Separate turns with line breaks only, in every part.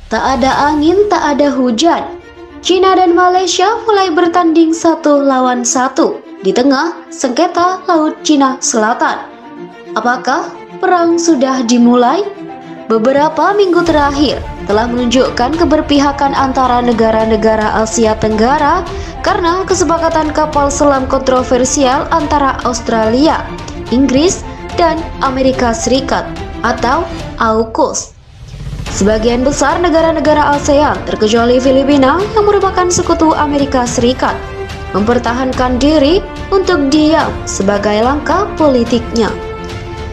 Tak ada angin, tak ada hujan. Cina dan Malaysia mulai bertanding 1 lawan 1 di tengah sengketa Laut Cina Selatan. Apakah perang sudah dimulai? Beberapa minggu terakhir telah menunjukkan keberpihakan antara negara-negara Asia Tenggara karena kesepakatan kapal selam kontroversial antara Australia, Inggris, dan Amerika Serikat atau AUKUS. Sebagian besar negara-negara ASEAN, terkecuali Filipina yang merupakan sekutu Amerika Serikat, mempertahankan diri untuk diam sebagai langkah politiknya.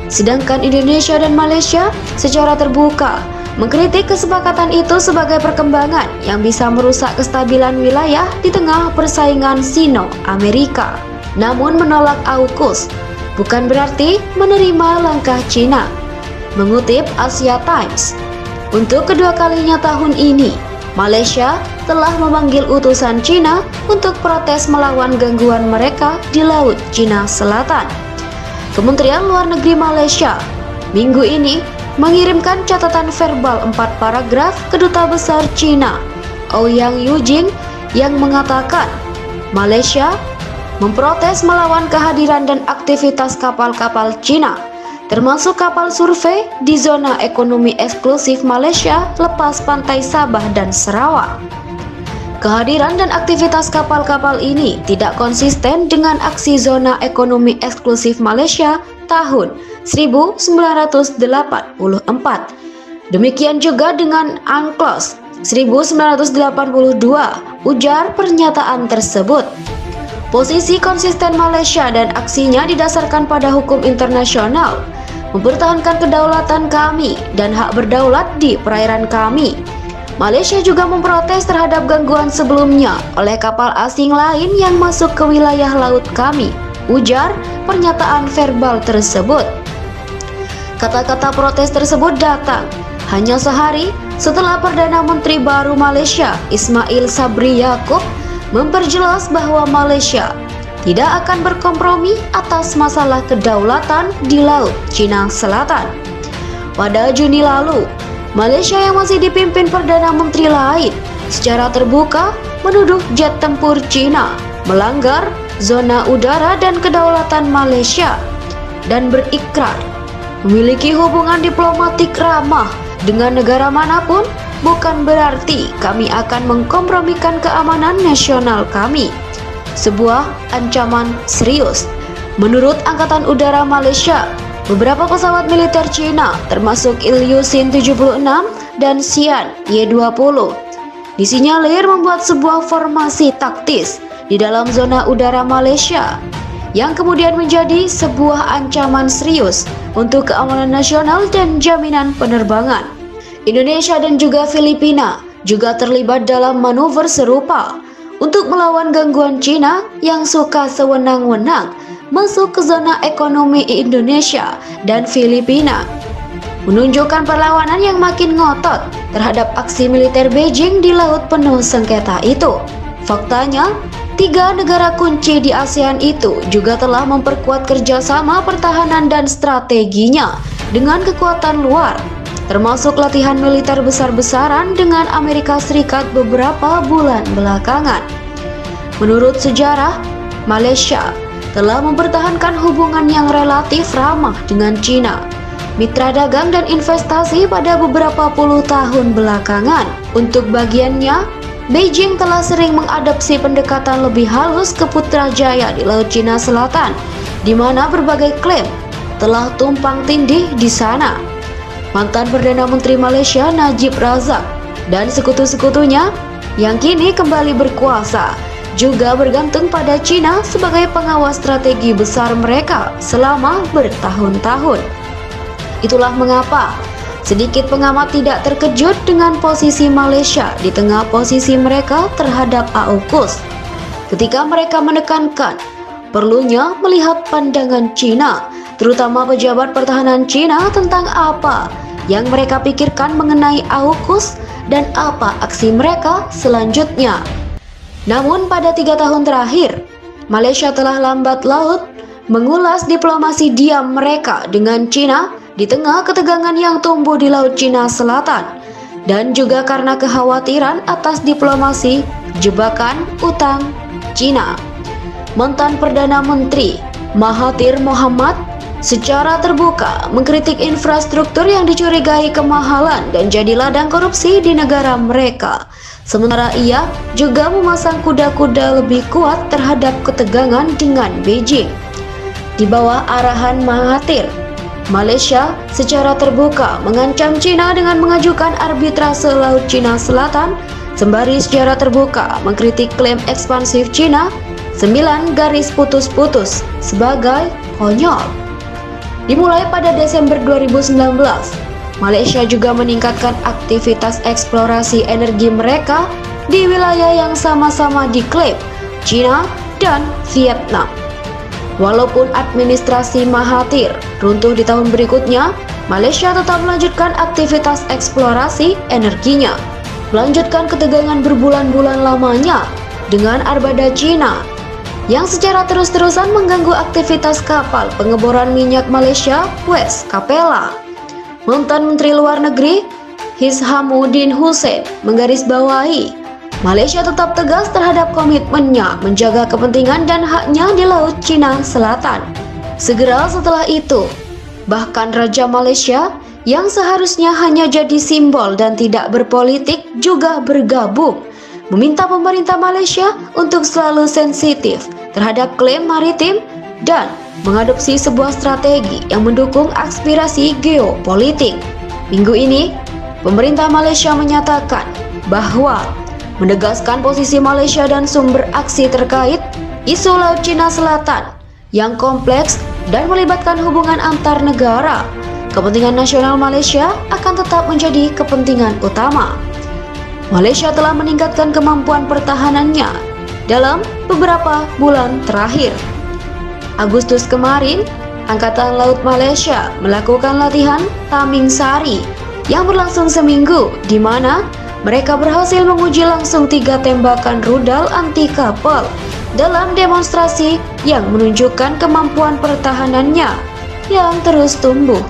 Sedangkan Indonesia dan Malaysia secara terbuka mengkritik kesepakatan itu sebagai perkembangan yang bisa merusak kestabilan wilayah di tengah persaingan Sino-Amerika. Namun menolak AUKUS bukan berarti menerima langkah Cina. Mengutip Asia Times, untuk kedua kalinya tahun ini, Malaysia telah memanggil utusan Cina untuk protes melawan gangguan mereka di Laut Cina Selatan. Kementerian Luar Negeri Malaysia minggu ini mengirimkan catatan verbal 4 paragraf ke Duta Besar Cina, Ouyang Yujing, yang mengatakan Malaysia memprotes melawan kehadiran dan aktivitas kapal-kapal Cina, termasuk kapal survei di zona ekonomi eksklusif Malaysia lepas pantai Sabah dan Sarawak. Kehadiran dan aktivitas kapal-kapal ini tidak konsisten dengan aksi zona ekonomi eksklusif Malaysia tahun 1984. Demikian juga dengan UNCLOS 1982, ujar pernyataan tersebut. Posisi konsisten Malaysia dan aksinya didasarkan pada hukum internasional, mempertahankan kedaulatan kami dan hak berdaulat di perairan kami. Malaysia juga memprotes terhadap gangguan sebelumnya oleh kapal asing lain yang masuk ke wilayah laut kami, ujar pernyataan verbal tersebut. Kata-kata protes tersebut datang hanya sehari setelah Perdana Menteri baru Malaysia, Ismail Sabri Yaakob, memperjelas bahwa Malaysia tidak akan berkompromi atas masalah kedaulatan di Laut Cina Selatan. Pada Juni lalu, Malaysia yang masih dipimpin Perdana Menteri lain secara terbuka menuduh jet tempur Cina melanggar zona udara dan kedaulatan Malaysia dan berikrar memiliki hubungan diplomatik ramah dengan negara manapun bukan berarti kami akan mengkompromikan keamanan nasional kami. Sebuah ancaman serius. Menurut Angkatan Udara Malaysia, beberapa pesawat militer Cina termasuk Ilyushin 76 dan Xi'an Y-20 disinyalir membuat sebuah formasi taktis di dalam zona udara Malaysia yang kemudian menjadi sebuah ancaman serius untuk keamanan nasional dan jaminan penerbangan. Indonesia dan juga Filipina juga terlibat dalam manuver serupa untuk melawan gangguan Cina yang suka sewenang-wenang masuk ke zona ekonomi Indonesia dan Filipina, menunjukkan perlawanan yang makin ngotot terhadap aksi militer Beijing di laut penuh sengketa itu. Faktanya, 3 negara kunci di ASEAN itu juga telah memperkuat kerjasama pertahanan dan strateginya dengan kekuatan luar, termasuk latihan militer besar-besaran dengan Amerika Serikat beberapa bulan belakangan. Menurut sejarah, Malaysia telah mempertahankan hubungan yang relatif ramah dengan Cina, mitra dagang dan investasi pada beberapa puluh tahun belakangan. Untuk bagiannya, Beijing telah sering mengadopsi pendekatan lebih halus ke Putrajaya di Laut Cina Selatan, di mana berbagai klaim telah tumpang tindih di sana. Mantan Perdana Menteri Malaysia Najib Razak dan sekutu-sekutunya yang kini kembali berkuasa juga bergantung pada Cina sebagai pengawas strategi besar mereka selama bertahun-tahun. Itulah mengapa sedikit pengamat tidak terkejut dengan posisi Malaysia di tengah posisi mereka terhadap AUKUS, ketika mereka menekankan perlunya melihat pandangan Cina, terutama pejabat pertahanan Cina, tentang apa yang mereka pikirkan mengenai AUKUS dan apa aksi mereka selanjutnya. Namun pada 3 tahun terakhir, Malaysia telah lambat laut mengulas diplomasi diam mereka dengan Cina di tengah ketegangan yang tumbuh di Laut Cina Selatan. dan juga karena kekhawatiran atas diplomasi jebakan utang Cina. Mantan Perdana Menteri Mahathir Mohamad secara terbuka mengkritik infrastruktur yang dicurigai kemahalan dan jadi ladang korupsi di negara mereka. Sementara ia juga memasang kuda-kuda lebih kuat terhadap ketegangan dengan Beijing. Di bawah arahan Mahathir, Malaysia secara terbuka mengancam Cina dengan mengajukan arbitrase Laut Cina Selatan, sembari secara terbuka mengkritik klaim ekspansif Cina 9 garis putus-putus sebagai konyol. Dimulai pada Desember 2019, Malaysia juga meningkatkan aktivitas eksplorasi energi mereka di wilayah yang sama-sama diklaim Cina dan Vietnam. Walaupun administrasi Mahathir runtuh di tahun berikutnya, Malaysia tetap melanjutkan aktivitas eksplorasi energinya, melanjutkan ketegangan berbulan-bulan lamanya dengan armada Cina yang secara terus-terusan mengganggu aktivitas kapal pengeboran minyak Malaysia West Capella. Mantan Menteri Luar Negeri Hishamuddin Hussein menggarisbawahi Malaysia tetap tegas terhadap komitmennya menjaga kepentingan dan haknya di Laut Cina Selatan. Segera setelah itu, bahkan Raja Malaysia yang seharusnya hanya jadi simbol dan tidak berpolitik juga bergabung, meminta pemerintah Malaysia untuk selalu sensitif terhadap klaim maritim dan mengadopsi sebuah strategi yang mendukung aspirasi geopolitik. Minggu ini, pemerintah Malaysia menyatakan bahwa menegaskan posisi Malaysia dan sumber aksi terkait isu Laut Cina Selatan yang kompleks dan melibatkan hubungan antar negara. Kepentingan nasional Malaysia akan tetap menjadi kepentingan utama. Malaysia telah meningkatkan kemampuan pertahanannya dalam beberapa bulan terakhir. Agustus kemarin, Angkatan Laut Malaysia melakukan latihan Taming Sari yang berlangsung seminggu, di mana mereka berhasil menguji langsung 3 tembakan rudal anti kapal dalam demonstrasi yang menunjukkan kemampuan pertahanannya yang terus tumbuh.